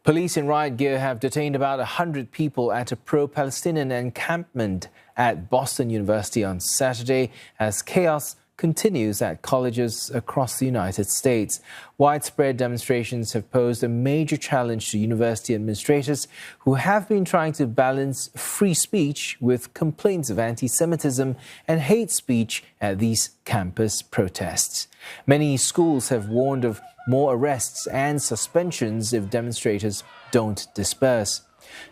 Police in riot gear have detained about 100 people at a pro-Palestinian encampment at Boston University on Saturday as chaos continues at colleges across the United States. Widespread demonstrations have posed a major challenge to university administrators who have been trying to balance free speech with complaints of anti-Semitism and hate speech at these campus protests. Many schools have warned of more arrests and suspensions if demonstrators don't disperse.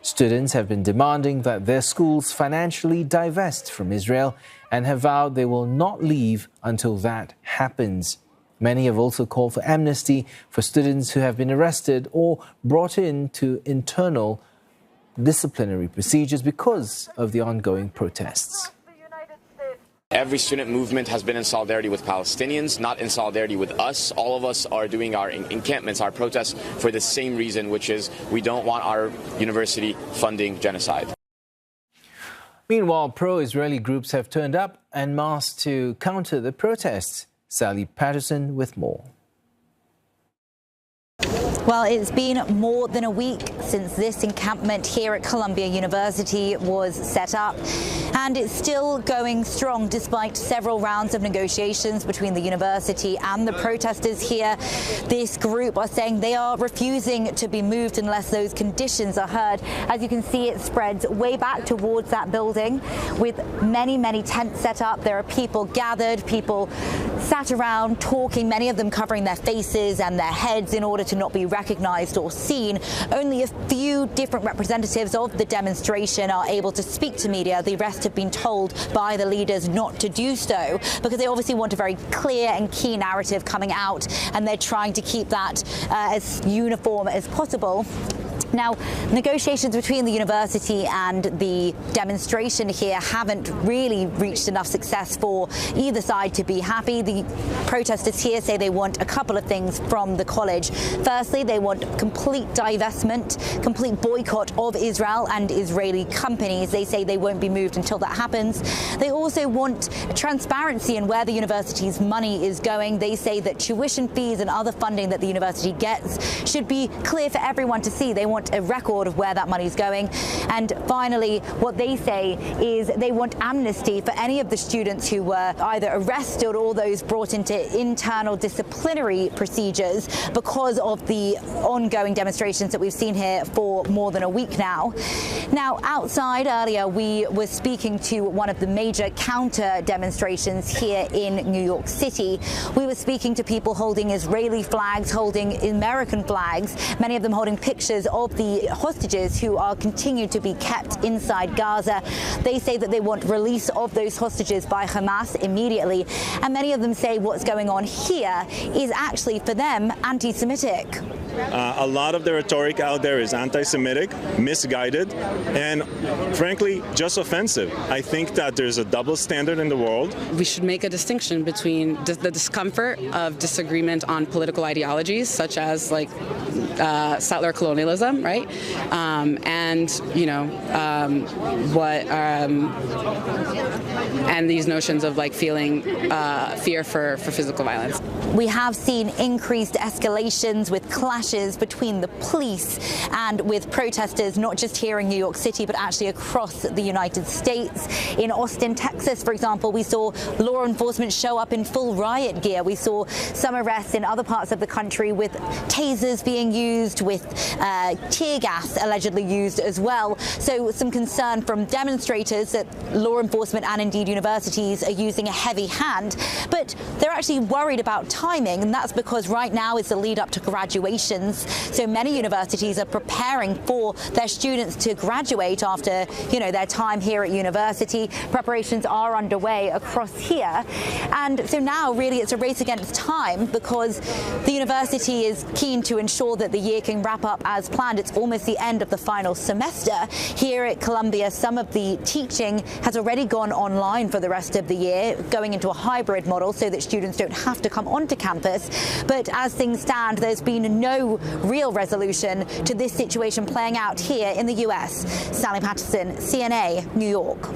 Students have been demanding that their schools financially divest from Israel and have vowed they will not leave until that happens. Many have also called for amnesty for students who have been arrested or brought in to internal disciplinary procedures because of the ongoing protests. Every student movement has been in solidarity with Palestinians, not in solidarity with us. All of us are doing our encampments, our protests for the same reason, which is we don't want our university funding genocide. Meanwhile, pro-Israeli groups have turned up en masse to counter the protests. Sally Patterson with more. Well, it's been more than a week since this encampment here at Columbia University was set up, and it's still going strong despite several rounds of negotiations between the university and the protesters here. This group are saying they are refusing to be moved unless those conditions are heard. As you can see, it spreads way back towards that building with many, many tents set up. There are people gathered, people sat around talking, many of them covering their faces and their heads in order to not be recognized or seen. Only a few different representatives of the demonstration are able to speak to media. The rest have been told by the leaders not to do so because they obviously want a very clear and key narrative coming out, and they're trying to keep that as uniform as possible. Now, negotiations between the university and the demonstration here haven't really reached enough success for either side to be happy. The protesters here say they want a couple of things from the college. Firstly, they want complete divestment, complete boycott of Israel and Israeli companies. They say they won't be moved until that happens. They also want transparency in where the university's money is going. They say that tuition fees and other funding that the university gets should be clear for everyone to see. They want a record of where that money is going. And finally, what they say is they want amnesty for any of the students who were either arrested or those brought into internal disciplinary procedures because of the ongoing demonstrations that we've seen here for more than a week now. Now, outside earlier, we were speaking to one of the major counter demonstrations here in New York City. We were speaking to people holding Israeli flags, holding American flags, many of them holding pictures of the hostages who are continued to be kept inside Gaza. They say that they want release of those hostages by Hamas immediately, and many of them say what's going on here is actually for them anti-Semitic. A lot of the rhetoric out there is anti-Semitic, misguided, and frankly, just offensive. I think that there's a double standard in the world. We should make a distinction between the discomfort of disagreement on political ideologies, such as like settler colonialism, right? And these notions of like feeling fear for physical violence. We have seen increased escalations with clashes between the police and with protesters, not just here in New York City, but actually across the United States. In Austin, Texas, for example, we saw law enforcement show up in full riot gear. We saw some arrests in other parts of the country with tasers being used, with tear gas allegedly used as well. So some concern from demonstrators that law enforcement and indeed universities are using a heavy hand, but they're actually worried about timing, and that's because right now is the lead up to graduations. So many universities are preparing for their students to graduate after, their time here at university. Preparations are underway across here. And so now really it's a race against time because the university is keen to ensure that the year can wrap up as planned. It's almost the end of the final semester. Here at Columbia, some of the teaching has already gone online for the rest of the year, going into a hybrid model so that students don't have to come onto campus. But as things stand, there's been no real resolution to this situation playing out here in the US. Sally Patterson, CNA, New York.